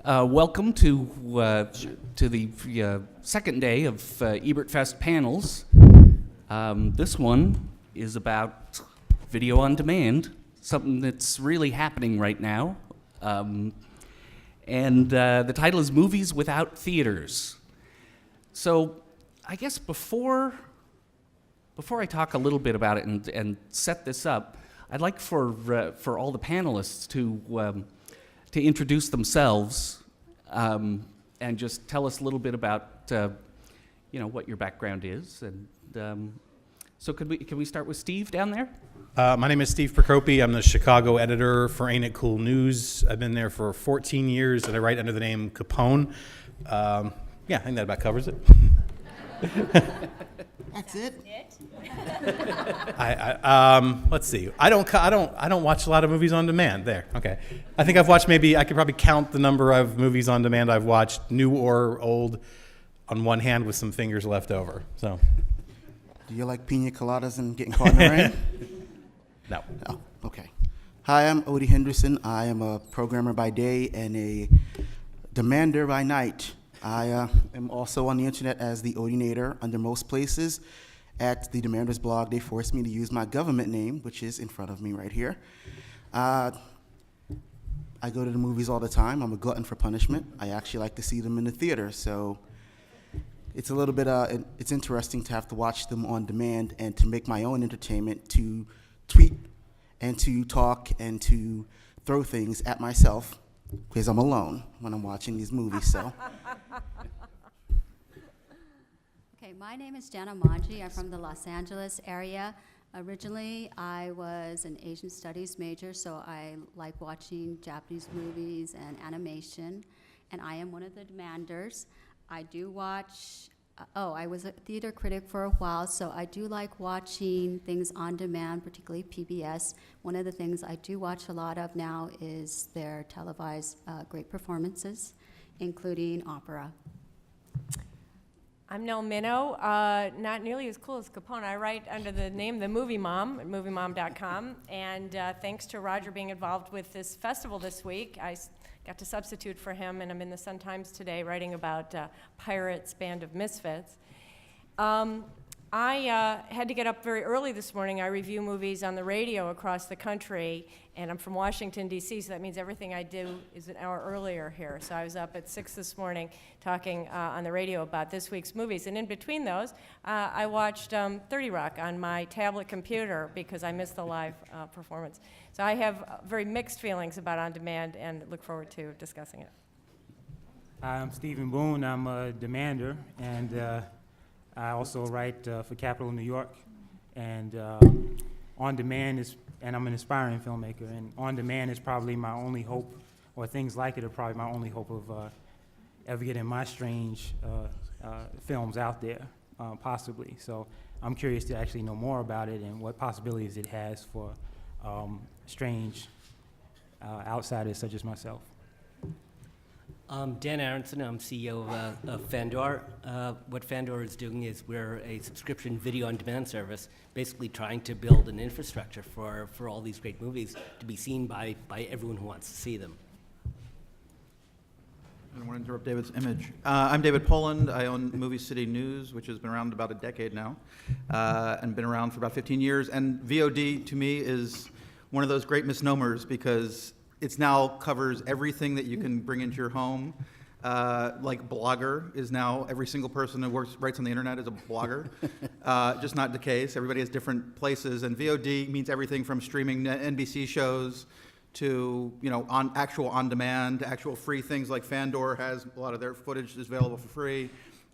Welcome to the second day of Ebertfest panels. This one is about video on demand, something that's really happening right now. And the title is Movies Without Theaters. So I guess before I talk a little bit about it and set this up, I'd like for all the panelists to introduce themselves and just tell us a little bit about what your background is. And so can we start with Steve down there? My name is Steve Prokopy. I'm the Chicago editor for Ain't It Cool News. I've been there for 14 years, and I write under the name Capone. I think that about covers it. That's it. Let's see. I don't watch a lot of movies on demand. There. Okay. I think I've watched I could probably count the number of movies on demand I've watched, new or old, on one hand with some fingers left over. So. Do you like pina coladas and getting caught in the rain? No. Oh, okay. Hi, I'm Odie Henderson. I am a programmer by day and a demander by night. I am also on the internet as the Odinator under most places. At the Demander's blog, they forced me to use my government name, which is in front of me right here. I go to the movies all the time. I'm a glutton for punishment. I actually like to see them in the theater, so it's a little bit, it's interesting to have to watch them on demand and to make my own entertainment, to tweet and to talk and to throw things at myself, because I'm alone when I'm watching these movies, so. Okay, my name is Jana Monji. I'm from the Los Angeles area. Originally, I was an Asian studies major, so I like watching Japanese movies and animation, and I am one of the demanders. I do watch, I was a theater critic for a while, so I do like watching things on demand, particularly PBS. One of the things I do watch a lot of now is their televised great performances, including opera. I'm Nell Minow, not nearly as cool as Capone. I write under the name The Movie Mom at moviemom.com, and thanks to Roger being involved with this festival this week, I got to substitute for him, and I'm in the Sun-Times today writing about Pirates Band of Misfits. I had to get up very early this morning. I review movies on the radio across the country, and I'm from Washington, D.C., so that means everything I do is an hour earlier here. So I was up at 6 this morning talking on the radio about this week's movies. And in between those, I watched 30 Rock on my tablet computer because I missed the live performance. So I have very mixed feelings about On Demand and look forward to discussing it. I'm Stephen Boone. I'm a demander, and I also write for Capital New York. And On Demand is, and I'm an aspiring filmmaker, and On Demand is probably my only hope, or things like it are probably my only hope of ever getting my strange films out there, possibly. So I'm curious to actually know more about it and what possibilities it has for strange outsiders such as myself. Dan Aronson, I'm CEO of Fandor. What Fandor is doing is we're a subscription video on demand service, basically trying to build an infrastructure for all these great movies to be seen by everyone who wants to see them. I don't want to interrupt David's image. I'm David Poland. I own Movie City News, which has been around about a decade now, and been around for about 15 years. And VOD, to me, is one of those great misnomers because it now covers everything that you can bring into your home. Like blogger is now, every single person who writes on the internet is a blogger. Just not the case. Everybody has different places. And VOD means everything from streaming NBC shows to actual on-demand, actual free things like Fandor has a lot of their footage is available for free.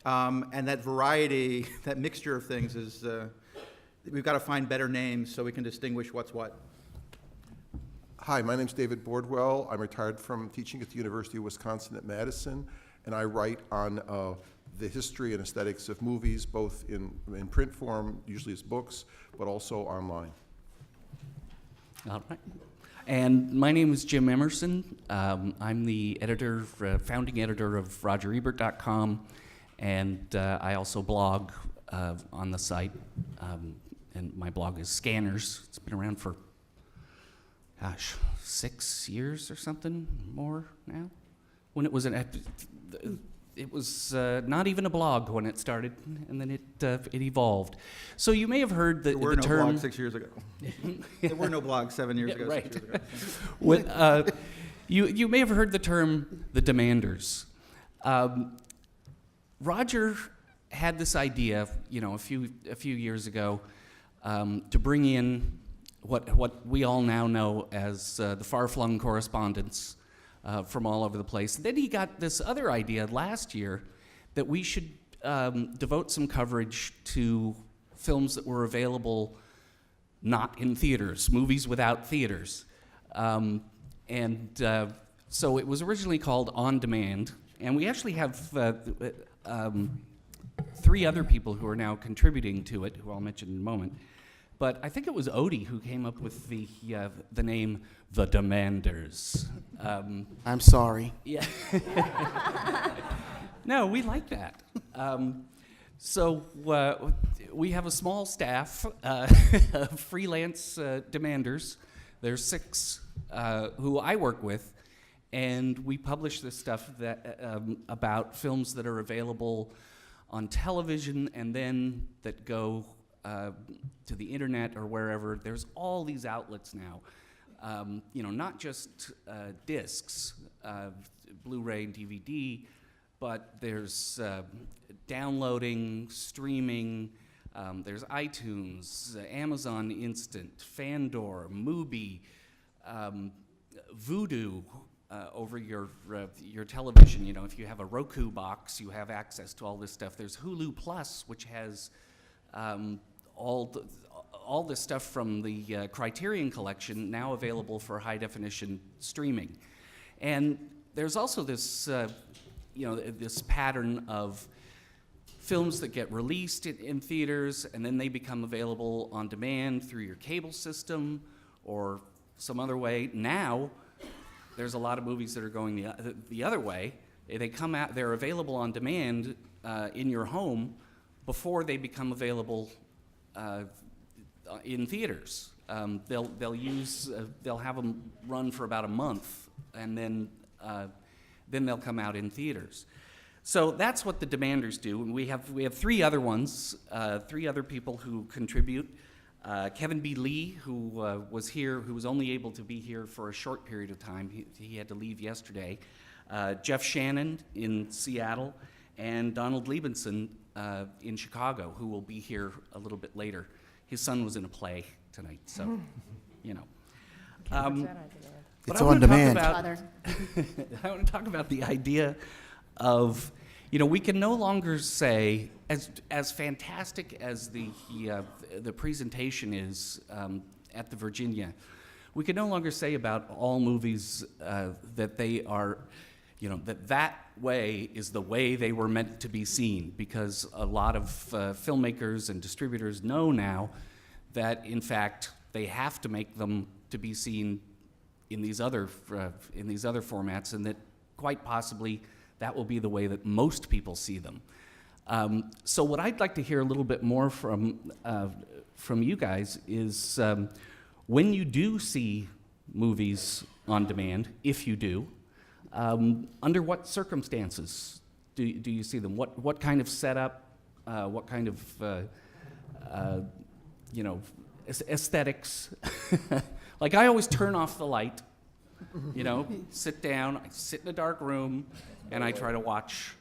And that variety, that mixture of things is, we've got to find better names so we can distinguish what's what. Hi, my name's David Bordwell. I'm retired from teaching at the University of Wisconsin at Madison, and I write on the history and aesthetics of movies, both in print form, usually as books, but also online. All right. And my name is Jim Emerson. I'm the editor, founding editor of RogerEbert.com, and I also blog on the site. And my blog is Scanners. It's been around for gosh, 6 years or something more now. when it was it was not even a blog when it started, and then it evolved. So you may have heard There were the no term. blogs 6 years ago. There were no blogs 7 years Yeah, ago, right. 6 years ago. When, you may have heard the term the Demanders. Roger had this idea, a few years ago, to bring in what we all now know as the far-flung correspondents from all over the place. Then he got this other idea last year that we should devote some coverage to films that were available not in theaters, movies without theaters. So it was originally called On Demand, and we actually have 3 other people who are now contributing to it, who I'll mention in a moment. But I think it was Odie who came up with the name The Demanders. I'm sorry. Yeah. No, we like that. So we have a small staff of freelance demanders. There's 6 who I work with, and we publish this stuff that about films that are available on television and then that go to the internet or wherever. There's all these outlets now. Not just discs, Blu-ray and DVD, but there's downloading, streaming, there's iTunes, Amazon Instant, Fandor, Mubi, Vudu over your television. If you have a Roku box, you have access to all this stuff. There's Hulu Plus, which has all this stuff from the Criterion Collection now available for high-definition streaming. And there's also this, this pattern of films that get released in theaters and then they become available on demand through your cable system or some other way. Now, there's a lot of movies that are going the other way. They come out, they're available on demand in your home before they become available in theaters. They'll have them run for about a month, and then they'll come out in theaters. So that's what the Demanders do, and we have 3 other ones, 3 other people who contribute. Kevin B. Lee, who was here, who was only able to be here for a short period of time. He had to leave yesterday. Jeff Shannon in Seattle, and Donald Liebenson in Chicago, who will be here a little bit later. His son was in a play tonight, so, It's on demand. I want to talk about the idea of, we can no longer say, as fantastic as the presentation is at the Virginia, we can no longer say about all movies that they are, that way is the way they were meant to be seen, because a lot of filmmakers and distributors know now that, in fact, they have to make them to be seen in these other formats, and that quite possibly that will be the way that most people see them. So what I'd like to hear a little bit more from you guys is when you do see movies on demand, if you do, under what circumstances do you see them? What kind of setup? What kind of aesthetics? Like, I always turn off the light. Sit down. I sit in a dark room, and I try to watch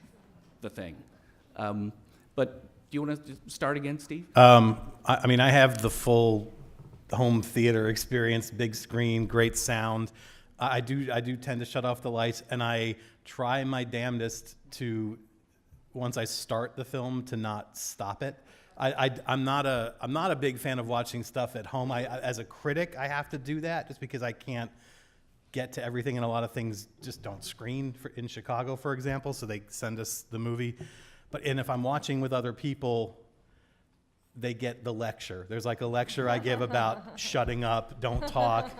the thing. But do you want to start again, Steve? I mean, I have the full home theater experience, big screen, great sound. I do tend to shut off the lights, and I try my damnedest to, once I start the film, to not stop it. I'm not a big fan of watching stuff at home. As a critic, I have to do that just because I can't get to everything, and a lot of things just don't screen in Chicago, for example, so they send us the movie. And if I'm watching with other people, they get the lecture. There's like a lecture I give about shutting up, don't talk.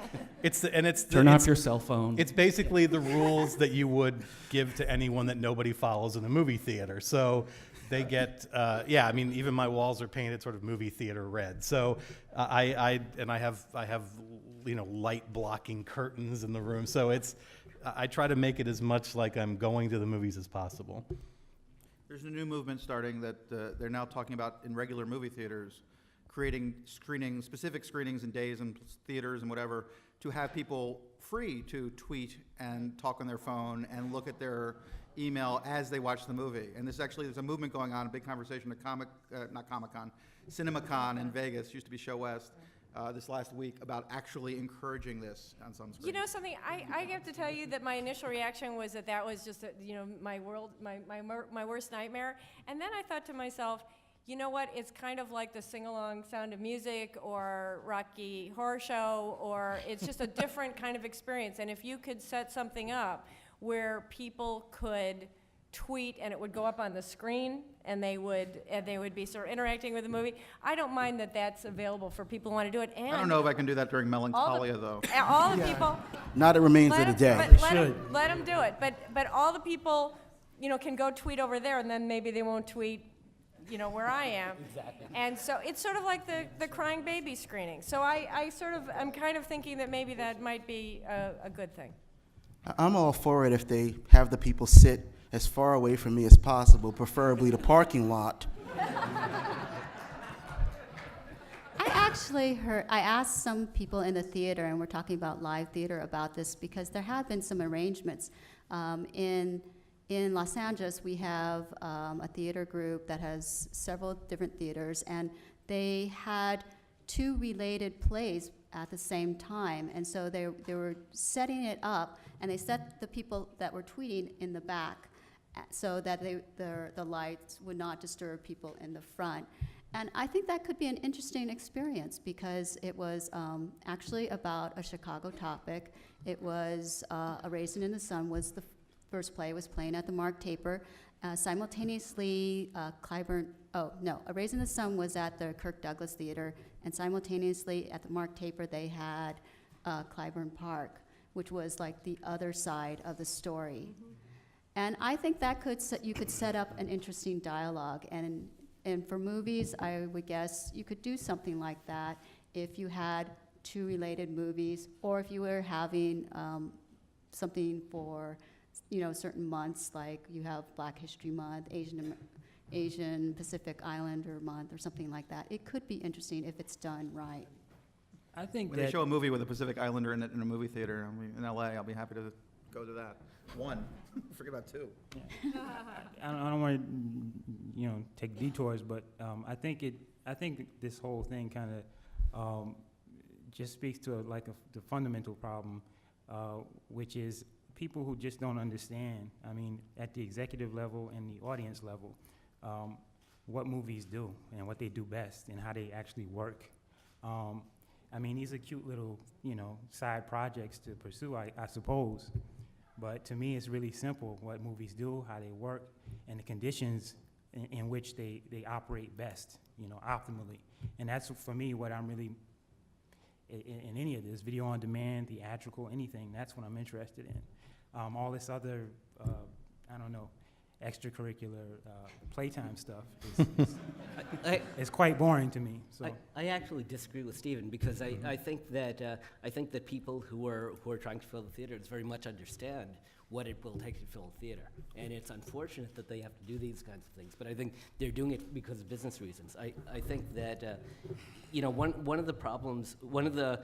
Turn off your cell phone. It's basically the rules that you would give to anyone that nobody follows in a movie theater. So they get, I mean, even my walls are painted sort of movie theater red. So I have light blocking curtains in the room. So I try to make it as much like I'm going to the movies as possible. There's a new movement starting that they're now talking about in regular movie theaters, creating screenings, specific screenings and days and theaters and whatever, to have people free to tweet and talk on their phone and look at their email as they watch the movie. And there's a movement going on, a big conversation at CinemaCon in Vegas, used to be Show West, this last week, about actually encouraging this on some screen. You know something, I have to tell you that my initial reaction was that was just, my worst nightmare. And then I thought to myself, you know what, it's kind of like the sing-along Sound of Music or Rocky Horror Show, or it's just a different kind of experience. And if you could set something up where people could tweet and it would go up on the screen and they would be sort of interacting with the movie, I don't mind that that's available for people who want to do it. And I don't know if I can do that during Melancholia, though. all the people, Not the remains of the day. let them do it. But all the people, can go tweet over there, and then maybe they won't tweet, where I am. Exactly. And so it's sort of like the crying baby screening. So I'm kind of thinking that maybe that might be a good thing. I'm all for it if they have the people sit as far away from me as possible, preferably the parking lot. I asked some people in the theater, and we're talking about live theater, about this, because there have been some arrangements. In Los Angeles, we have a theater group that has several different theaters, and they had 2 related plays at the same time, and so they were setting it up, and they set the people that were tweeting in the back so that the lights would not disturb people in the front. And I think that could be an interesting experience, because it was actually about a Chicago topic. It was A Raisin in the Sun was the first play, was playing at the Mark Taper. Simultaneously, A Raisin in the Sun was at the Kirk Douglas Theater, and simultaneously at the Mark Taper they had Clybourne Park, which was like the other side of the story. Mm-hmm. And I think that you could set up an interesting dialogue. And for movies, I would guess you could do something like that if you had 2 related movies, or if you were having something for certain months, like you have Black History Month, Asian Pacific Islander Month, or something like that. It could be interesting if it's done right. I think When they show a movie with a Pacific Islander in it in a movie theater in LA, I'll be happy to go to that. 1. Forget about 2. I don't want to, take detours, but I think this whole thing kind of just speaks to the fundamental problem, which is people who just don't understand. I mean, at the executive level and the audience level, what movies do and what they do best and how they actually work. I mean, these are cute little, side projects to pursue, I suppose. But to me, it's really simple what movies do, how they work, and the conditions in which they operate best, optimally. And that's, for me, what I'm really, in any of this, video on demand, theatrical, anything, that's what I'm interested in. All this other, extracurricular playtime stuff is quite boring to me. So I actually disagree with Stephen, because I think that people who are trying to fill the theaters very much understand what it will take to fill a theater, and it's unfortunate that they have to do these kinds of things. But I think they're doing it because of business reasons. I think that one of the problems, one of the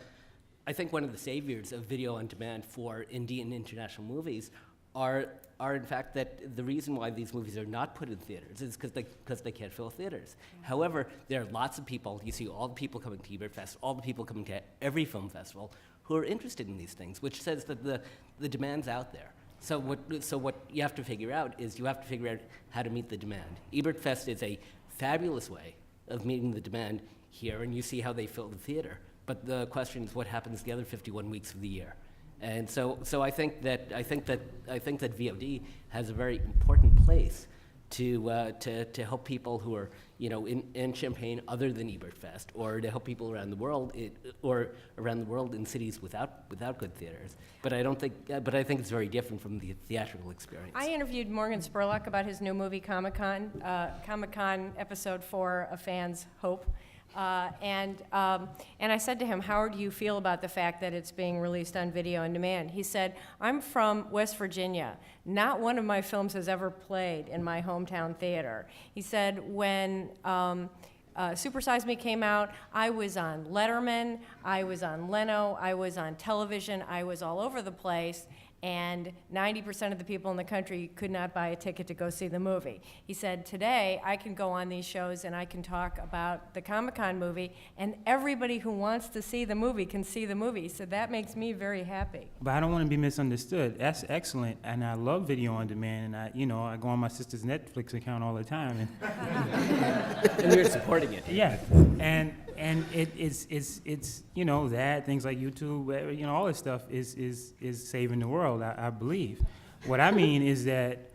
saviors of video on demand for indie and international movies are in fact that the reason why these movies are not put in theaters is because they can't fill theaters. However, there are lots of people, you see all the people coming to Ebertfest, all the people coming to every film festival who are interested in these things, which says that the demand's out there. So what you have to figure out is you have to figure out how to meet the demand. Ebertfest is a fabulous way of meeting the demand here, and you see how they fill the theater. But the question is what happens the other 51 weeks of the year. And so I think that VOD has a very important place to help people who are in Champaign other than Ebertfest, or to help people around the world in cities without good theaters. But I think it's very different from the theatrical experience. I interviewed Morgan Spurlock about his new movie Comic-Con, Comic-Con Episode 4, A Fan's Hope. And I said to him, how do you feel about the fact that it's being released on video on demand? He said, I'm from West Virginia. Not one of my films has ever played in my hometown theater. He said, when Super Size Me came out, I was on Letterman, I was on Leno, I was on television, I was all over the place, and 90% of the people in the country could not buy a ticket to go see the movie. He said, today, I can go on these shows and I can talk about the Comic-Con movie, and everybody who wants to see the movie can see the movie. So that makes me very happy. But I don't want to be misunderstood. That's excellent, and I love video on demand, and I go on my sister's Netflix account all the time. And you're supporting it. Yeah, and it's that, things like YouTube, all this stuff is saving the world, I believe. What I mean is that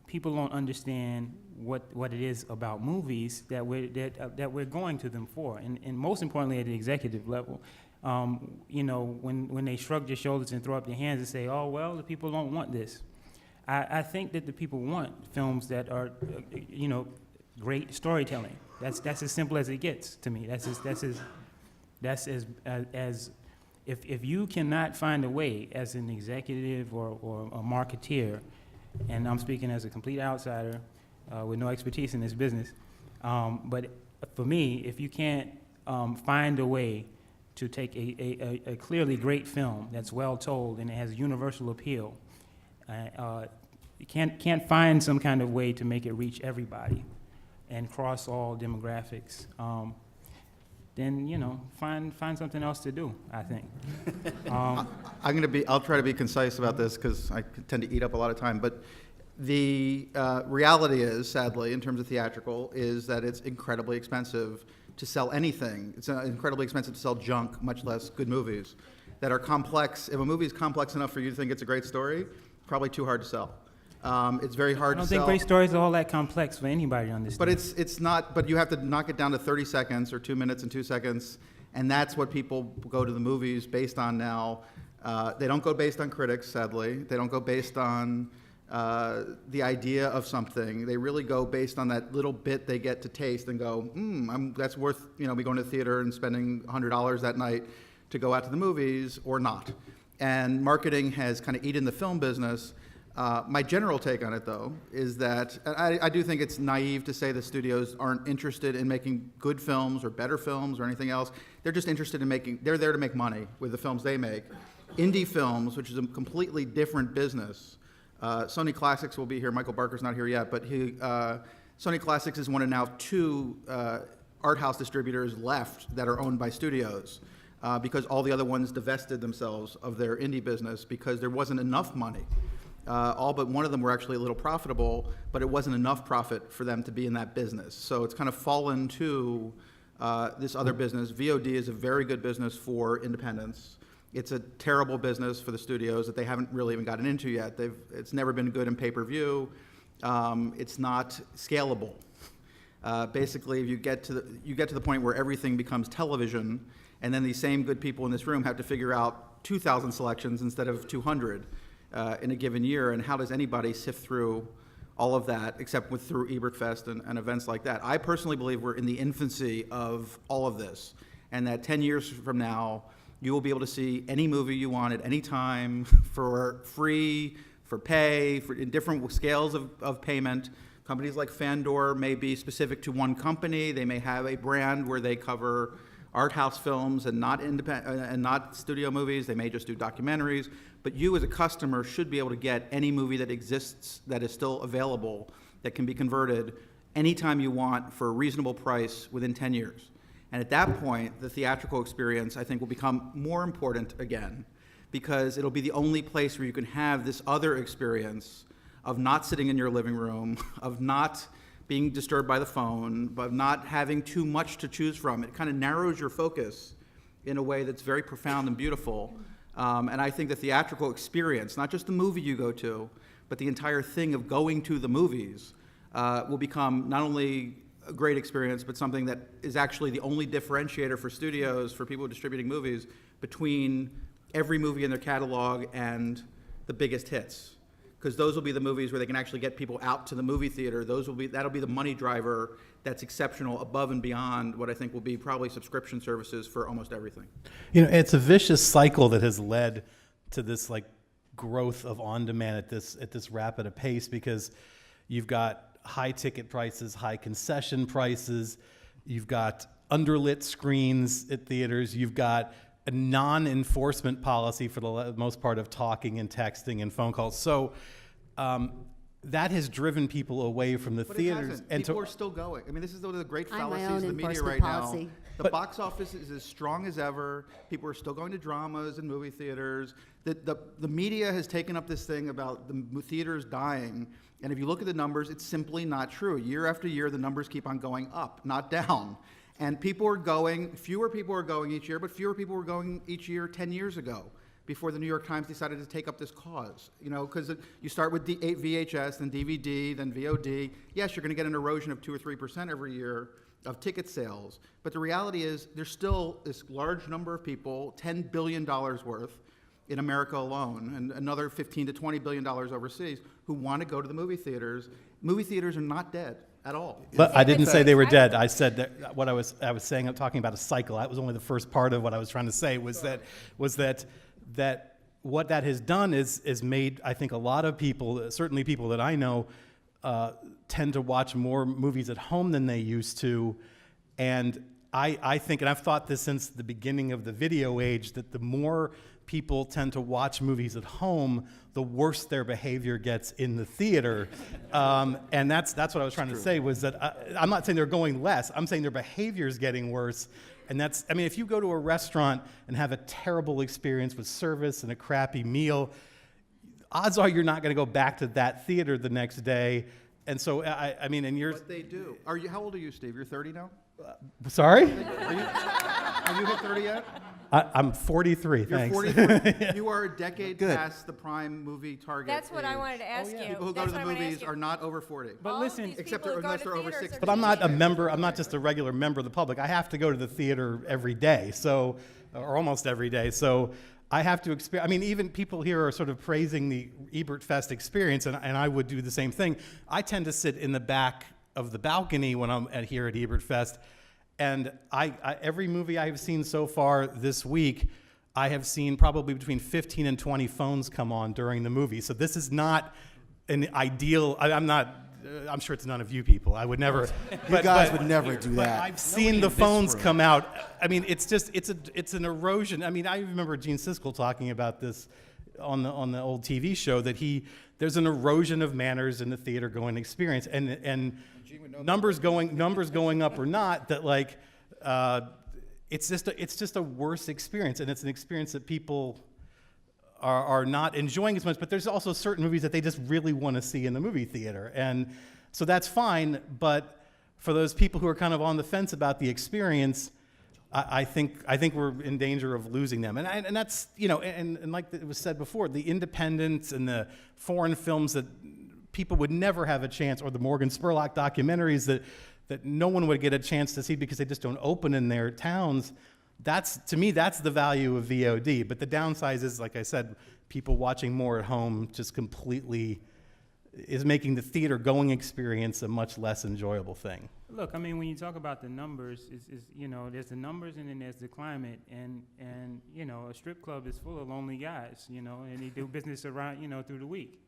people don't understand what it is about movies that we're going to them for, and most importantly at the executive level. When they shrug their shoulders and throw up their hands and say, oh, well, the people don't want this. I think that the people want films that are, great storytelling. That's as simple as it gets to me. That's as if you cannot find a way as an executive or a marketeer, and I'm speaking as a complete outsider with no expertise in this business, but for me, if you can't find a way to take a clearly great film that's well told and it has universal appeal, you can't find some kind of way to make it reach everybody and cross all demographics, then find something else to do, I think. I'll try to be concise about this because I tend to eat up a lot of time, but the reality is, sadly, in terms of theatrical, is that it's incredibly expensive to sell anything. It's incredibly expensive to sell junk, much less good movies that are complex. If a movie is complex enough for you to think it's a great story, probably too hard to sell. It's very hard to sell. I don't think great stories are all that complex for anybody to understand. But it's not. But you have to knock it down to 30 seconds or 2 minutes and 2 seconds, and that's what people go to the movies based on now. They don't go based on critics, sadly. They don't go based on the idea of something. They really go based on that little bit they get to taste and go, that's worth me going to the theater and spending $100 that night to go out to the movies or not. And marketing has kind of eaten the film business. My general take on it, though, is that I do think it's naive to say the studios aren't interested in making good films or better films or anything else. They're just interested in they're there to make money with the films they make. Indie films, which is a completely different business. Sony Classics will be here. Michael Barker's not here yet, but Sony Classics is one of now 2 art house distributors left that are owned by studios. Because all the other ones divested themselves of their indie business because there wasn't enough money. All but one of them were actually a little profitable, but it wasn't enough profit for them to be in that business. So it's kind of fallen to this other business. VOD is a very good business for independents. It's a terrible business for the studios that they haven't really even gotten into yet. It's never been good in pay-per-view. It's not scalable. Basically, if you get to the point where everything becomes television, and then these same good people in this room have to figure out 2,000 selections instead of 200 in a given year, and how does anybody sift through all of that except through Ebertfest and events like that? I personally believe we're in the infancy of all of this, and that 10 years from now, you will be able to see any movie you want at any time for free, for pay, in different scales of payment. Companies like Fandor may be specific to one company. They may have a brand where they cover art house films and not independent and not studio movies. They may just do documentaries. But you as a customer should be able to get any movie that exists that is still available that can be converted anytime you want for a reasonable price within 10 years. And at that point, the theatrical experience, I think, will become more important again, because it'll be the only place where you can have this other experience of not sitting in your living room, of not being disturbed by the phone, of not having too much to choose from. It kind of narrows your focus in a way that's very profound and beautiful. And I think the theatrical experience, not just the movie you go to, but the entire thing of going to the movies, will become not only a great experience, but something that is actually the only differentiator for studios, for people distributing movies, between every movie in their catalog and the biggest hits. because those will be the movies where they can actually get people out to the movie theater. That'll be the money driver that's exceptional above and beyond what I think will be probably subscription services for almost everything. You know, it's a vicious cycle that has led to this like growth of on-demand at this rapid a pace, because you've got high ticket prices, high concession prices, you've got underlit screens at theaters, you've got a non-enforcement policy for the most part of talking and texting and phone calls. So that has driven people away from the But theaters. it hasn't. And People are still going. I mean, this is one of the great I'm my fallacies own of the media enforcement right policy. now. The box office is as strong as ever. People are still going to dramas and movie theaters. The media has taken up this thing about the theaters dying. And if you look at the numbers, it's simply not true. Year after year, the numbers keep on going up, not down. And people are going, fewer people are going each year, but fewer people were going each year 10 years ago, before the New York Times decided to take up this cause. You know, because you start with VHS, then DVD, then VOD. Yes, you're going to get an erosion of 2 or 3% every year of ticket sales. But the reality is there's still this large number of people, $10 billion worth in America alone, and another $15 to $20 billion overseas, who want to go to the movie theaters. Movie theaters are not dead at all. But I didn't say they were dead. I said that what I was saying, I'm talking about a cycle. That was only the first part of what I was trying to say, was that what that has done is made, I think, a lot of people, certainly people that I know, tend to watch more movies at home than they used to. And I think, and I've thought this since the beginning of the video age, that the more people tend to watch movies at home, the worse their behavior gets in the theater. And that's what I was trying to say, was that I'm not saying they're going less. I'm saying their behavior is getting worse. And that's, I mean, if you go to a restaurant and have a terrible experience with service and a crappy meal, odds are you're not going to go back to that theater the next day. And so, I mean, and you're... But they do. How old are you, Steve? You're 30 now? Sorry? Have you hit 30 yet? I'm 43, You're thanks. 43. You are a decade Good. past the prime movie target. That's what I age. wanted to ask you. People who go That's to the what I wanted to movies ask you. are not over 40. But All listen, these Except people who unless go to they're over theaters 60. are But I'm not a teenagers. member, I'm not just a regular member of the public. I have to go to the theater every day, so, or almost every day. So I have to experience, I mean, even people here are sort of praising the Ebertfest experience, and I would do the same thing. I tend to sit in the back of the balcony when I'm here at Ebertfest, and every movie I have seen so far this week, I have seen probably between 15 and 20 phones come on during the movie. So this is not an ideal, I'm sure it's none of you people. I would never. You guys would never do But that. I've seen the phones come out. I mean, it's an erosion. I mean, I remember Gene Siskel talking about this on the old TV show, that there's an erosion of manners in the theater going experience, and numbers going up or not, that like it's just a worse experience, and it's an experience that people are not enjoying as much. But there's also certain movies that they just really want to see in the movie theater, and so that's fine. But for those people who are kind of on the fence about the experience, I think we're in danger of losing them. And that's, you know, and like it was said before, the independents and the foreign films that people would never have a chance, or the Morgan Spurlock documentaries that no one would get a chance to see because they just don't open in their towns. To me, that's the value of VOD. But the downside is, like I said, people watching more at home just completely is making the theater going experience a much less enjoyable thing. look, I mean, when you talk about the numbers, is you know, there's the numbers and then there's the climate, and you know, a strip club is full of lonely guys, you know, and they do business around, you know, through the week.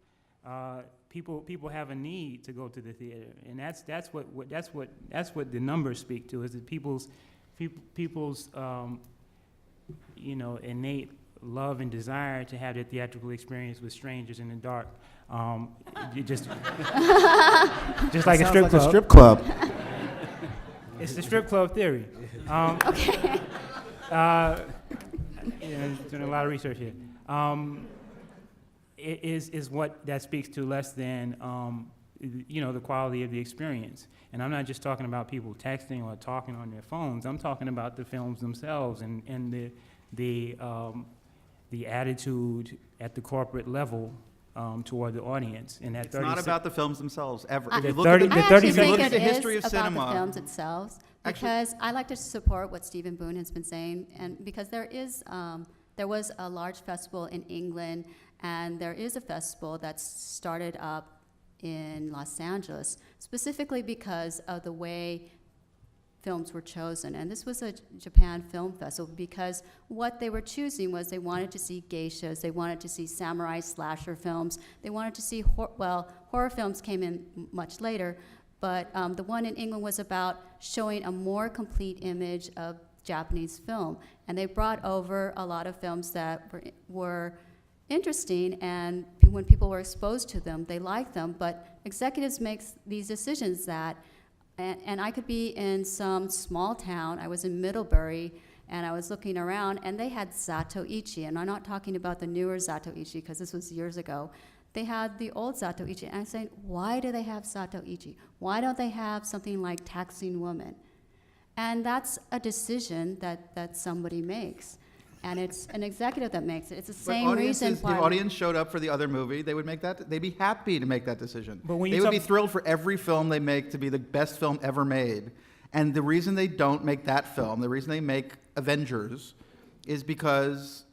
People have a need to go to the theater, and that's what the numbers speak to, is that people's you know, innate love and desire to have their theatrical experience with strangers in the dark. Just like a strip club. A strip club. It's the strip club theory. Okay. Doing a lot of research here. It is what that speaks to less than you know, the quality of the experience. And I'm not just talking about people texting or talking on their phones. I'm talking about the films themselves and the attitude at the corporate level toward the audience. And that It's not about the films themselves, ever. If The you look 30 at the I the, actually if you think look it at the history is of about cinema, the films itself, Actually- because I like to support what Stephen Boone has been saying, and because there was a large festival in England, And there is a festival that's started up in Los Angeles, specifically because of the way films were chosen. And this was a Japan Film Festival because what they were choosing was they wanted to see geishas, they wanted to see samurai slasher films, they wanted to see, horror films came in much later, but the one in England was about showing a more complete image of Japanese film. And they brought over a lot of films that were interesting, and when people were exposed to them, they liked them, but executives make these decisions that, and I could be in some small town, I was in Middlebury, and I was looking around, and they had Zatoichi, and I'm not talking about the newer Zatoichi, because this was years ago. They had the old Zatoichi, and I'm saying, why do they have Zatoichi? Why don't they have something like Taxing Woman? And that's a decision that somebody makes. And it's an executive that makes it. It's the same reason why. The audience showed up for the other movie. They would make that. They'd be happy to make that decision. But when you they would be talk- thrilled for every film they make to be the best film ever made. And the reason they don't make that film, the reason they make Avengers, is because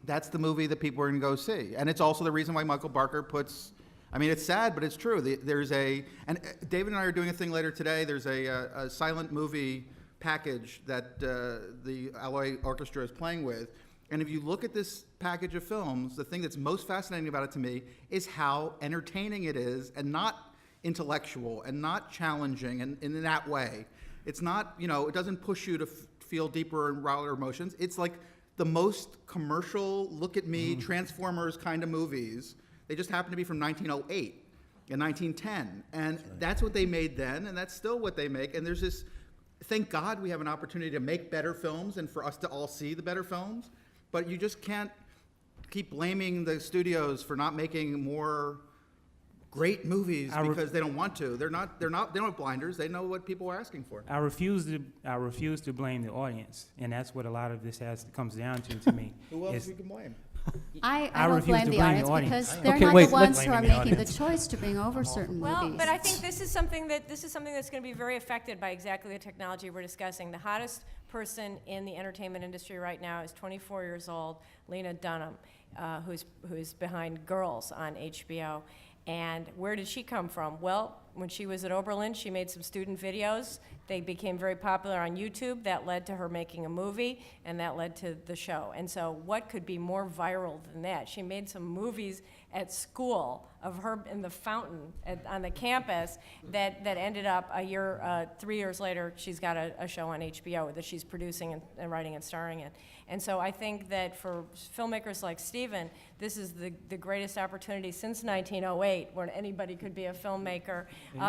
that's the movie that people are going to go see. And it's also the reason why Michael Barker puts. I mean, it's sad, but it's true. There's and David and I are doing a thing later today. There's a silent movie package that the Alloy Orchestra is playing with. And if you look at this package of films, the thing that's most fascinating about it to me is how entertaining it is and not intellectual and not challenging and in that way. It's not, it doesn't push you to feel deeper and wilder emotions. It's like the most commercial, look at me, Transformers kind of movies. They just happen to be from 1908 and 1910. And that's what they made then, and that's still what they make. And there's this, thank God we have an opportunity to make better films and for us to all see the better films. But you just can't keep blaming the studios for not making more great movies because they don't want to. They don't have blinders. They know what people are asking for. I refuse to blame the audience, and that's what a lot of this comes down to me. Who else is- we can blame? I I don't refuse blame to the blame audience the audience. because they're Okay, not wait, the ones let's- who are Blaming the making the audience. choice to bring over certain Well, movies. but I think this is something that's going to be very affected by exactly the technology we're discussing. The hottest person in the entertainment industry right now is 24 years old, Lena Dunham, who's behind Girls on HBO. And where did she come from? Well, when she was at Oberlin, she made some student videos. They became very popular on YouTube. That led to her making a movie, and that led to the show. And so what could be more viral than that? She made some movies at school of her in the fountain on the campus that ended up 3 years later, she's got a show on HBO that she's producing and writing and starring in. And so I think that for filmmakers like Steven, this is the greatest opportunity since 1908 when anybody could be a filmmaker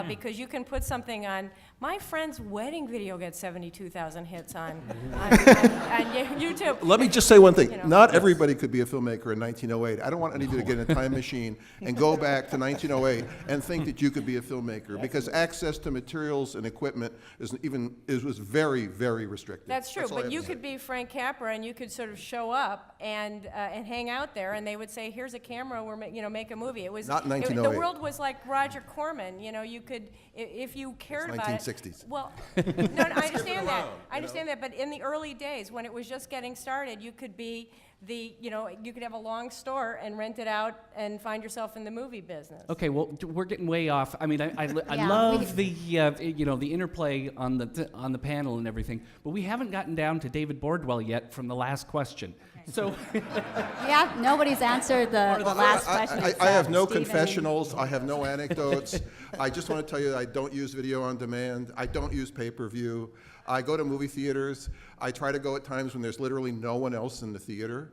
because you can put something on. My friend's wedding video gets 72,000 hits on YouTube. Let me just say one thing. You know. Not everybody could be a filmmaker in 1908. I don't want anybody to get in a time machine and go back to 1908 and think that you could be a filmmaker because access to materials and equipment was very, very restricted. That's true, all I but have you to say. could be Frank Capra, and you could sort of show up and hang out there, and they would say, "Here's a camera, make a movie." It was Not in the 1908. world was like Roger Corman. You could if you cared about it. 1960s. Well, no, I understand that. I understand that, but in the early days when it was just getting started, you could be you could have a long store and rent it out and find yourself in the movie business. Okay, well, we're getting way off. I mean, I Yeah, love the the interplay on the panel and everything, but we haven't gotten down to David Bordwell yet from the last question. So Yeah, nobody's answered the last question. I have except no Stephen. confessionals. I have no anecdotes. I just want to tell you that I don't use video on demand. I don't use pay-per-view. I go to movie theaters. I try to go at times when there's literally no one else in the theater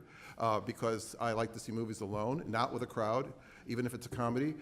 because I like to see movies alone, not with a crowd, even if it's a comedy,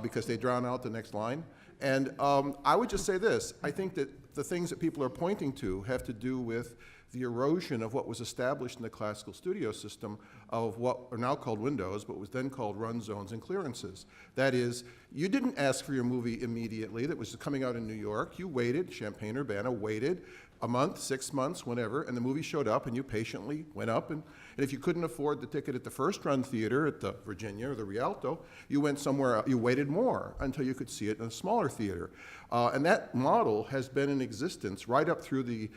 because they drown out the next line. And I would just say this. I think that the things that people are pointing to have to do with the erosion of what was established in the classical studio system of what are now called windows, but was then called run zones and clearances. That is, you didn't ask for your movie immediately that was coming out in New York. You waited, Champaign-Urbana waited a month, 6 months, whenever, and the movie showed up, and you patiently went up. And if you couldn't afford the ticket at the first-run theater at the Virginia or the Rialto, you went somewhere, you waited more until you could see it in a smaller theater. And that model has been in existence right up through to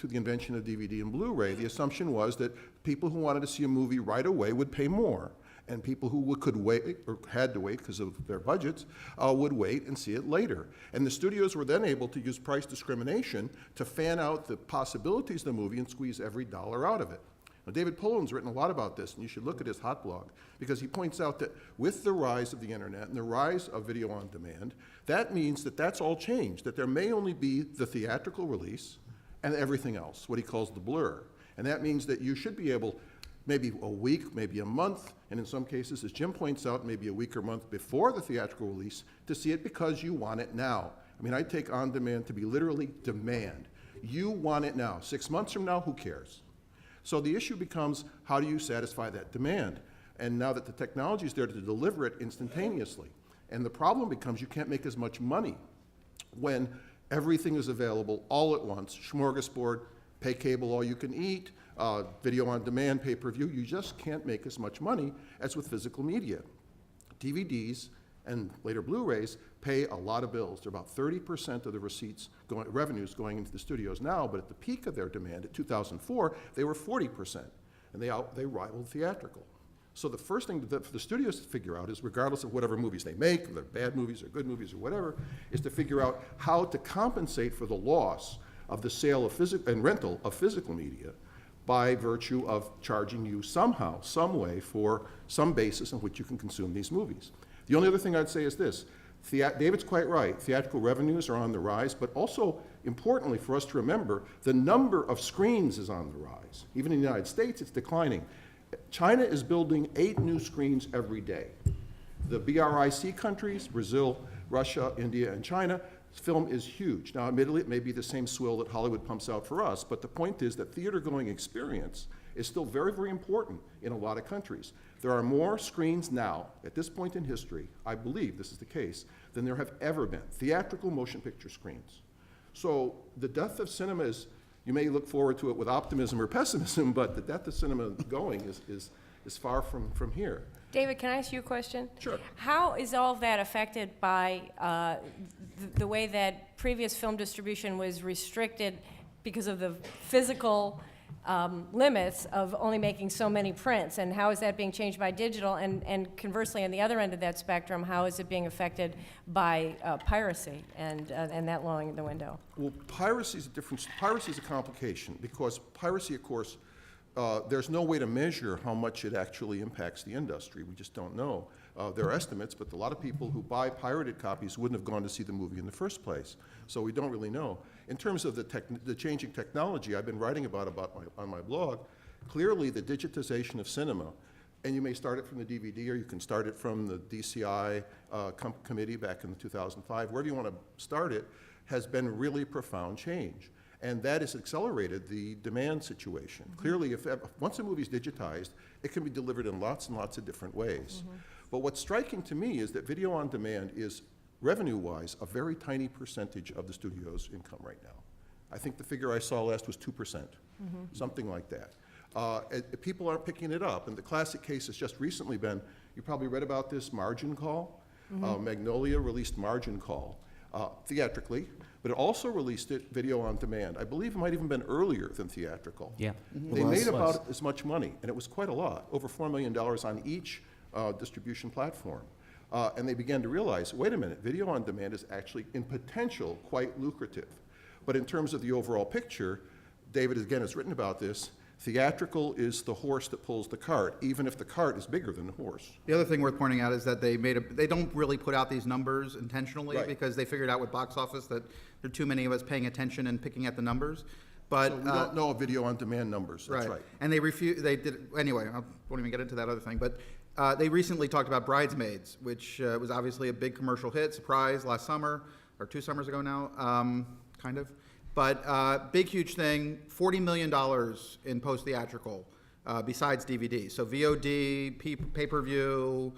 the invention of DVD and Blu-ray. The assumption was that people who wanted to see a movie right away would pay more. And people who could wait, or had to wait because of their budgets, would wait and see it later. And the studios were then able to use price discrimination to fan out the possibilities of the movie and squeeze every dollar out of it. Now, David Poland's written a lot about this, and you should look at his hot blog, because he points out that with the rise of the internet and the rise of video on demand, that means that that's all changed, that there may only be the theatrical release and everything else, what he calls the blur. And that means that you should be able, maybe a week, maybe a month, and in some cases, as Jim points out, maybe a week or month before the theatrical release, to see it because you want it now. I mean, I take on demand to be literally demand. You want it now. 6 months from now, who cares? So the issue becomes, how do you satisfy that demand? And now that the technology is there to deliver it instantaneously. And the problem becomes you can't make as much money when everything is available all at once, smorgasbord, pay cable all you can eat, video on demand, pay-per-view. You just can't make as much money as with physical media. DVDs and later Blu-rays pay a lot of bills. They're about 30% of the revenues going into the studios now, but at the peak of their demand, at 2004, they were 40%, and they rivaled theatrical. So the first thing for the studios to figure out is, regardless of whatever movies they make, whether bad movies or good movies or whatever, is to figure out how to compensate for the loss of the sale of and rental of physical media by virtue of charging you somehow, some way, for some basis on which you can consume these movies. The only other thing I'd say is this. David's quite right. Theatrical revenues are on the rise, but also, importantly for us to remember, the number of screens is on the rise. Even in the United States, it's declining. China is building 8 new screens every day. The BRIC countries, Brazil, Russia, India, and China, film is huge. Now, admittedly, it may be the same swill that Hollywood pumps out for us, but the point is that theater-going experience is still very, very important in a lot of countries. There are more screens now, at this point in history, I believe this is the case, than there have ever been, theatrical motion picture screens. So the death of cinema is, you may look forward to it with optimism or pessimism, but the death of cinema going is far from here. David, can I ask you a question? Sure. How is all of that affected by the way that previous film distribution was restricted because of the physical limits of only making so many prints, and how is that being changed by digital? And conversely, on the other end of that spectrum, how is it being affected by piracy and that lowering the window? Well, piracy is a complication, because piracy, of course, there's no way to measure how much it actually impacts the industry. We just don't know. There are estimates, but a lot of people who buy pirated copies wouldn't have gone to see the movie in the first place. So we don't really know. In terms of the changing technology I've been writing on my blog, clearly the digitization of cinema, and you may start it from the DVD or you can start it from the DCI committee back in 2005, wherever you want to start it, has been really profound change. And that has accelerated the demand situation. Mm-hmm. Clearly, once a movie is digitized, it can be delivered in lots and lots of different ways. Mm-hmm. But what's striking to me is that video on demand is, revenue-wise, a very tiny percentage of the studio's income right now. I think the figure I saw last was 2%, something like that. People aren't picking it up, and the classic case has just recently been, you probably read about this, Margin Call. Magnolia released Margin Call theatrically, but it also released it video on demand. I believe it might even been earlier than theatrical. Yeah. They made about as much money, and it was quite a lot, over $4 million on each distribution platform. And they began to realize, wait a minute, video on demand is actually, in potential, quite lucrative. But in terms of the overall picture, David, again, has written about this, theatrical is the horse that pulls the cart, even if the cart is bigger than the horse. The other thing worth pointing out is that they don't really put out these numbers intentionally, right, because they figured out with box office that there are too many of us paying attention and picking at the numbers. But so we don't know video on demand numbers. That's right. And they did anyway. I won't even get into that other thing. But they recently talked about Bridesmaids, which was obviously a big commercial hit, surprise, last summer or 2 summers ago now, kind of. But big, huge thing, $40 million in post-theatrical besides DVD. So VOD, pay-per-view,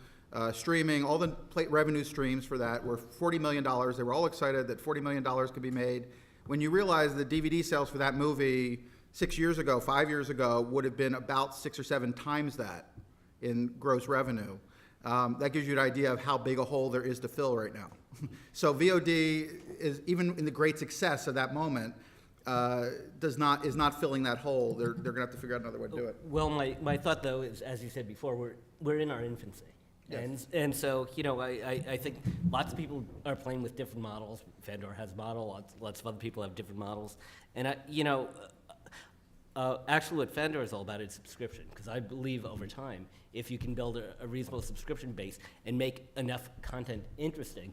streaming, all the revenue streams for that were $40 million. They were all excited that $40 million could be made. When you realize the DVD sales for that movie 6 years ago, 5 years ago, would have been about 6 or 7 times that in gross revenue, that gives you an idea of how big a hole there is to fill right now. So VOD is, even in the great success of that moment, is not filling that hole. They're going to have to figure out another way to do it. Well, my thought, though, is, as you said before, we're in our infancy. Yes. And so, I think lots of people are playing with different models. Fandor has a model, lots of other people have different models. And, actually what Fandor is all about is subscription, because I believe over time, if you can build a reasonable subscription base and make enough content interesting,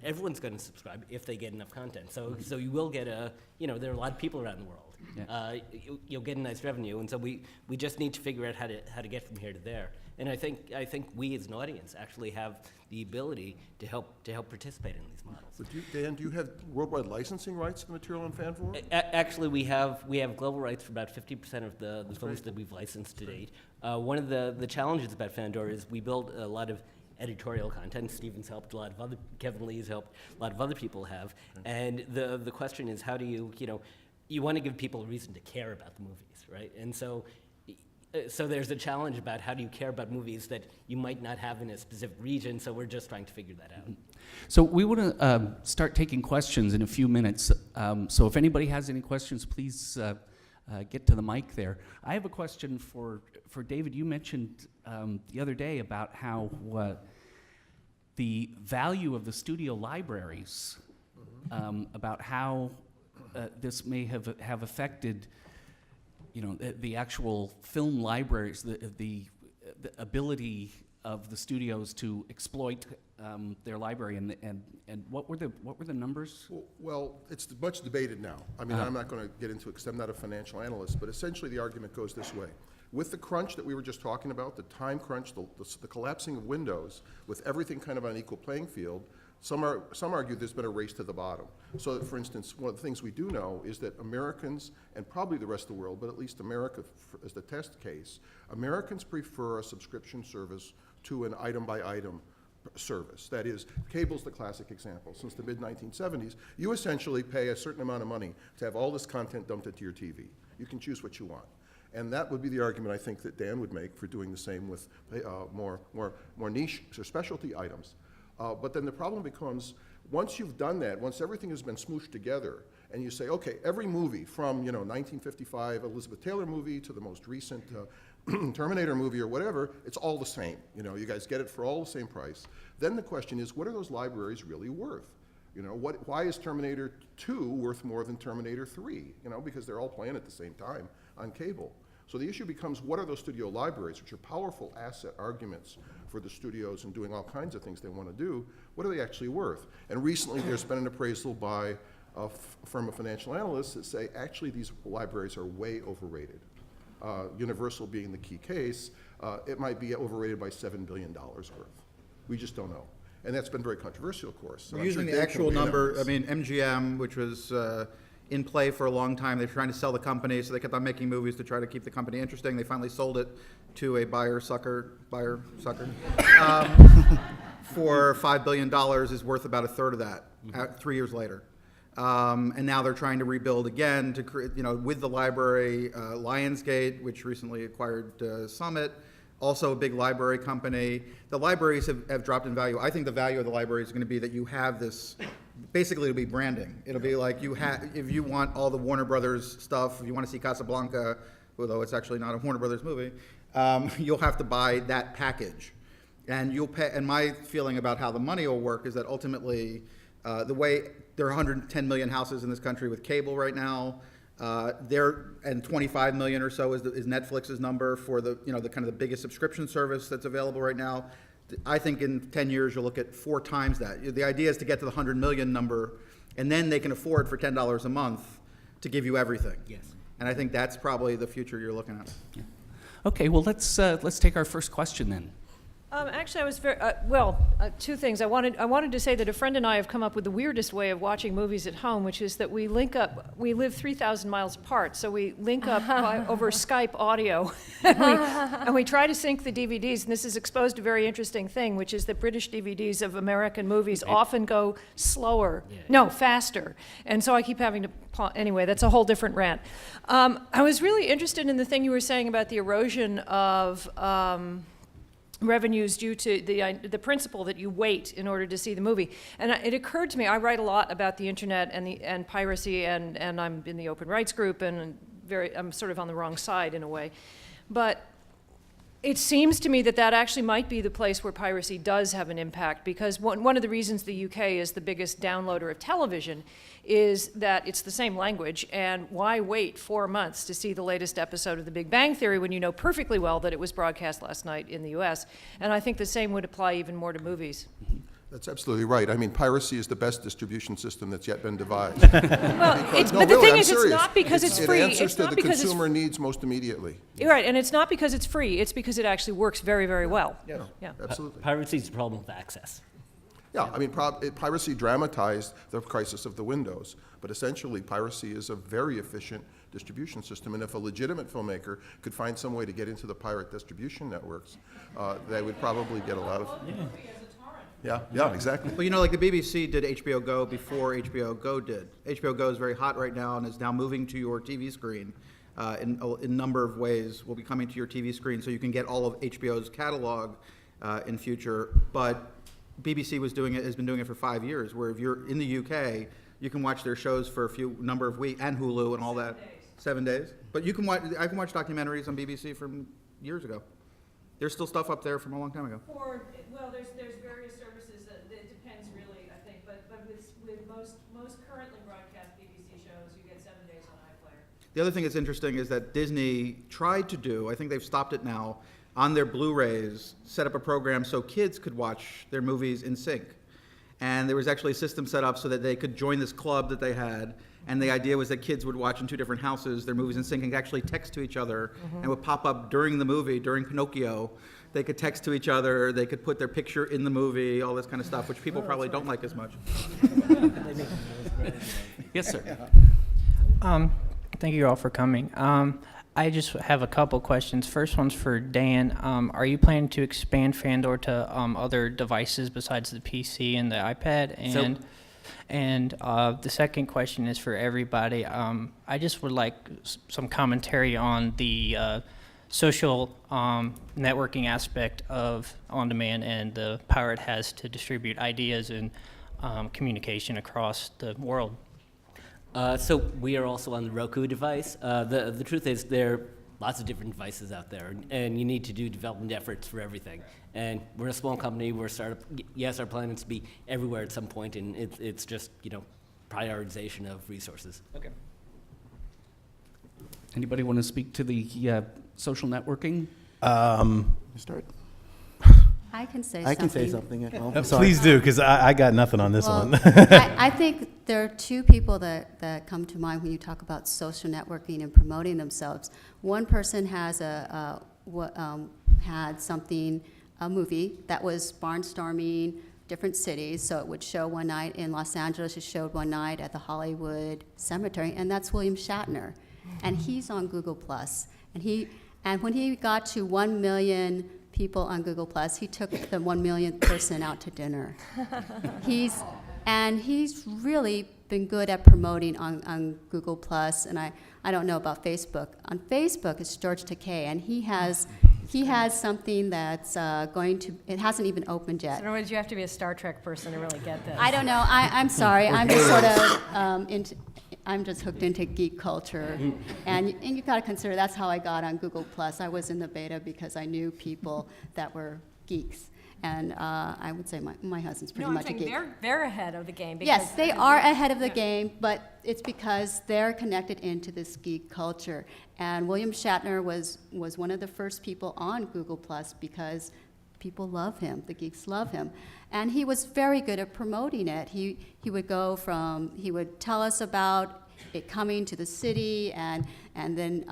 everyone's going to subscribe if they get enough content. So you will get there are a lot of people around the world. Yeah. You'll get a nice revenue, and so we just need to figure out how to get from here to there. And I think we as an audience actually have the ability to help participate in these models. But Dan, do you have worldwide licensing rights to the material on Fanfor? Actually, we have global rights for about 50% of the films that we've licensed to date. One of the challenges about Fandor is we build a lot of editorial content. Stephen's helped Kevin Lee's helped, a lot of other people have. And the question is, how do you want to give people a reason to care about the movies, right? And so there's a challenge about how do you care about movies that you might not have in a specific region, so we're just trying to figure that out. So we want to start taking questions in a few minutes. So if anybody has any questions, please get to the mic there. I have a question for David. You mentioned the other day about how the value of the studio libraries, about how this may have affected the actual film libraries, the ability of the studios to exploit their library, and what were the numbers? Well, it's much debated now. I mean, I'm not going to get into it because I'm not a financial analyst, but essentially the argument goes this way. With the crunch that we were just talking about, the time crunch, the collapsing of windows, with everything kind of on an equal playing field, some argue there's been a race to the bottom. So that, for instance, one of the things we do know is that Americans, and probably the rest of the world, but at least America as the test case, Americans prefer a subscription service to an item-by-item service. That is, cable's the classic example. Since the mid-1970s, you essentially pay a certain amount of money to have all this content dumped into your TV. You can choose what you want. And that would be the argument I think that Dan would make for doing the same with more niche or specialty items. But then the problem becomes, once you've done that, once everything has been smooshed together, and you say, okay, every movie from 1955 Elizabeth Taylor movie to the most recent Terminator movie or whatever, it's all the same. You guys get it for all the same price. Then the question is, what are those libraries really worth? Why is Terminator 2 worth more than Terminator 3? Because they're all playing at the same time on cable. So the issue becomes, what are those studio libraries, which are powerful asset arguments for the studios and doing all kinds of things they want to do? What are they actually worth? And recently there's been an appraisal by a firm of financial analysts that say, actually, these libraries are way overrated. Universal being the key case, it might be overrated by $7 billion worth. We just don't know. And that's been very controversial, of course. So We're I'm using sure the Dan actual can weigh in on number. this. I mean, MGM, which was in play for a long time, they were trying to sell the company, so they kept on making movies to try to keep the company interesting. They finally sold it to a buyer sucker, for $5 billion, is worth about a third of that 3 years later. And now they're trying to rebuild again to create, with the library, Lionsgate, which recently acquired Summit, also a big library company. The libraries have dropped in value. I think the value of the library is going to be that you have this, basically it'll be branding. It'll be like if you want all the Warner Brothers stuff, if you want to see Casablanca, although it's actually not a Warner Brothers movie, you'll have to buy that package. And you'll pay, and my feeling about how the money will work is that ultimately, the way there are 110 million houses in this country with cable right now, and 25 million or so is Netflix's number for the the kind of the biggest subscription service that's available right now. I think in 10 years you'll look at 4 times that. The idea is to get to the 100 million number, and then they can afford for $10 a month to give you everything. Yes. And I think that's probably the future you're looking at. Yeah. Okay, well let's take our first question then. Actually, I was very, two things. I wanted to say that a friend and I have come up with the weirdest way of watching movies at home, which is that we link up, we live 3,000 miles apart, so we link up over Skype audio, and we try to sync the DVDs, and this has exposed a very interesting thing, which is that British DVDs of American movies often go slower, faster, and so I keep having to, anyway, that's a whole different rant. I was really interested in the thing you were saying about the erosion of revenues due to the principle that you wait in order to see the movie. And it occurred to me, I write a lot about the internet and piracy, and I'm in the open rights group, and I'm sort of on the wrong side in a way. But it seems to me that actually might be the place where piracy does have an impact, because one of the reasons the UK is the biggest downloader of television is that it's the same language, and why wait 4 months to see the latest episode of The Big Bang Theory when you know perfectly well that it was broadcast last night in the US? And I think the same would apply even more to movies. That's absolutely right. I mean, piracy is the best distribution system that's yet been devised. Well, No, but the really, thing I'm is, it's serious. not because it's free. It answers It's to not the because it's consumer needs most immediately. You're right, and it's not because it's free, it's because it actually works very, very well. Yeah, Yeah. absolutely. Piracy is a problem with access. Yeah, I mean, piracy dramatized the crisis of the windows, but essentially piracy is a very efficient distribution system, and if a legitimate filmmaker could find some way to get into the pirate distribution networks, they would probably get a lot of... Yeah, exactly. Well, you know, like the BBC did HBO Go before HBO Go did. HBO Go is very hot right now and is now moving to your TV screen in a number of ways. Will be coming to your TV screen so you can get all of HBO's catalog in future. But BBC has been doing it for 5 years, where if you're in the UK, you can watch their shows for number of weeks, and Hulu and all that. 7 days. But I can watch documentaries on BBC from years ago. There's still stuff up there from a long time ago. There's various services that it depends really, I think, but with most currently broadcast BBC shows, you get 7 days on iPlayer. The other thing that's interesting is that Disney tried to do, I think they've stopped it now, on their Blu-rays, set up a program so kids could watch their movies in sync. And there was actually a system set up so that they could join this club that they had, and the idea was that kids would watch in 2 different houses their movies in sync and actually text to each other, and would pop up during the movie, during Pinocchio. They could text to each other, they could put their picture in the movie, all this kind of stuff, which people probably don't like as much. Yes, sir. Thank you all for coming. I just have a couple questions. First one's for Dan. Are you planning to expand Fandor to other devices besides the PC and the iPad? And the second question is for everybody. I just would like some commentary on the social networking aspect of on-demand and the power it has to distribute ideas and communication across the world. So we are also on the Roku device. The truth is there are lots of different devices out there, and you need to do development efforts for everything. And we're a small company, we're a startup. Yes, our plan is to be everywhere at some point, and it's just, prioritization of resources. Okay. Anybody want to speak to the social networking? Start. I can say I something. can say something. Oh, I'm sorry. Please do, because I got nothing on this Well, one. I think there are 2 people that come to mind when you talk about social networking and promoting themselves. One person has had a movie that was barnstorming different cities. So it would show one night in Los Angeles, it showed one night at the Hollywood Cemetery, and that's William Shatner. And he's on Google+. And when he got to 1 million people on Google+, he took the 1 millionth person out to dinner. He's really been good at promoting on Google+, and I don't know about Facebook. On Facebook, it's George Takei, and he has something that's it hasn't even opened yet. So in other words, you have to be a Star Trek person to really get this. I don't know. I'm sorry. I'm just sort of I'm just hooked into geek culture, and you got to consider that's how I got on Google+. I was in the beta because I knew people that were geeks, and I would say my husband's pretty much a geek. They're ahead of the game. Because Yes, they are ahead of the game, but it's because they're connected into this geek culture. And William Shatner was one of the first people on Google+ because people love him, the geeks love him. And he was very good at promoting it. He would tell us about it coming to the city and then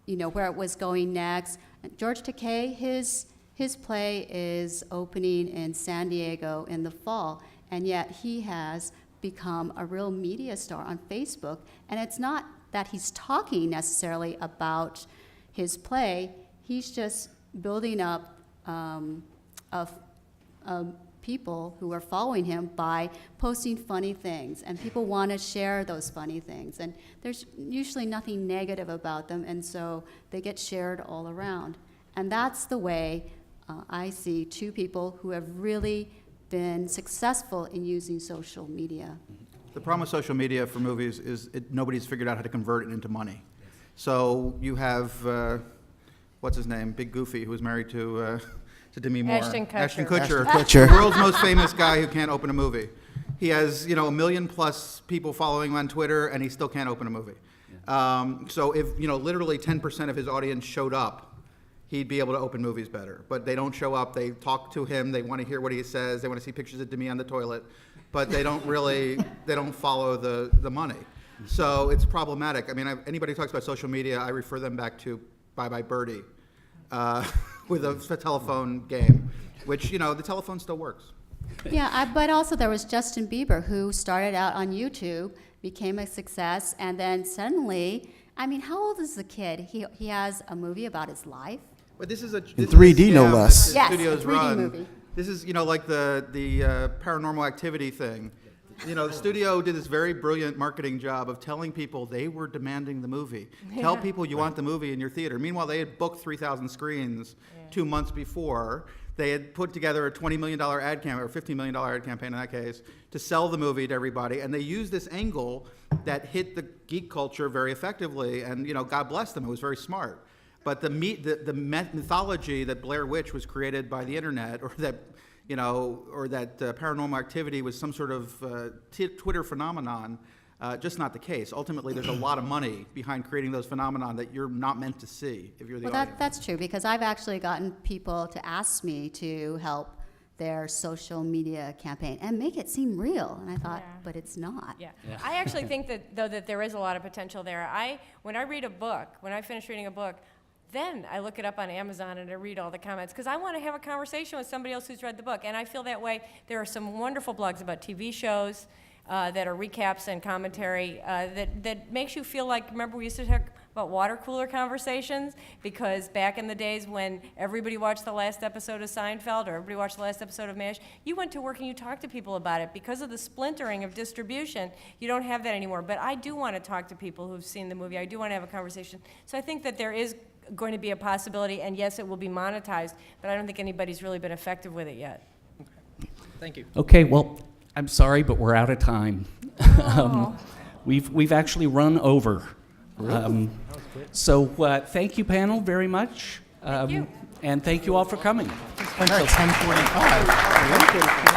where it was going next. And George Takei, his play is opening in San Diego in the fall, and yet he has become a real media star on Facebook. And it's not that he's talking necessarily about his play, he's just building up people who are following him by posting funny things, and people want to share those funny things, and there's usually nothing negative about them, and so they get shared all around. And that's the way I see two people who have really been successful in using social media. The problem with social media for movies is nobody's figured out how to convert it into money. So you have, what's his name, Big Goofy, who was married to Demi Moore. Ashton Kutcher. Ashton Kutcher. Kutcher. The world's most famous guy who can't open a movie. He has, 1 million plus people following him on Twitter, and he still can't open a movie. So if, literally 10% of his audience showed up, he'd be able to open movies better. But they don't show up. They talk to him. They want to hear what he says. They want to see pictures of Demi on the toilet. But they don't really, they don't follow the money. So it's problematic. I mean, anybody who talks about social media, I refer them back to Bye Bye Birdie with a telephone game, which, the telephone still works. Yeah, but also there was Justin Bieber, who started out on YouTube, became a success, and then suddenly, I mean, how old is the kid? He has a movie about his life. But this is a In 3D, no scam that less. the Yes, studios a 3D run. movie. This is, like the Paranormal Activity thing. The studio did this very brilliant marketing job of telling people they were demanding the movie. Tell people you want the movie in your theater. Meanwhile, they had booked 3,000 screens 2 months before. They had put together a $20 million ad campaign, or $15 million ad campaign in that case, to sell the movie to everybody. And they used this angle that hit the geek culture very effectively. And, God bless them, it was very smart. But the mythology that Blair Witch was created by the internet, or that Paranormal Activity was some sort of Twitter phenomenon, just not the case. Ultimately, there's a lot of money behind creating those phenomenon that you're not meant to see if you're the Well, audience. that's true, because I've actually gotten people to ask me to help their social media campaign and make it seem real. And I thought, Yeah. but it's not. Yeah. I actually think that there is a lot of potential there. When I read a book, when I finish reading a book, then I look it up on Amazon and I read all the comments because I want to have a conversation with somebody else who's read the book. And I feel that way. There are some wonderful blogs about TV shows that are recaps and commentary that makes you feel like, remember we used to talk about water cooler conversations? Because back in the days when everybody watched the last episode of Seinfeld or everybody watched the last episode of MASH, you went to work and you talked to people about it. Because of the splintering of distribution, you don't have that anymore. But I do want to talk to people who've seen the movie. I do want to have a conversation. So I think that there is going to be a possibility, and yes, it will be monetized, but I don't think anybody's really been effective with it yet. Thank you. Okay, well, I'm sorry, but we're out of time. We've actually run over. So thank you, panel, very much. Thank you. And thank you all for coming. Until 10:45.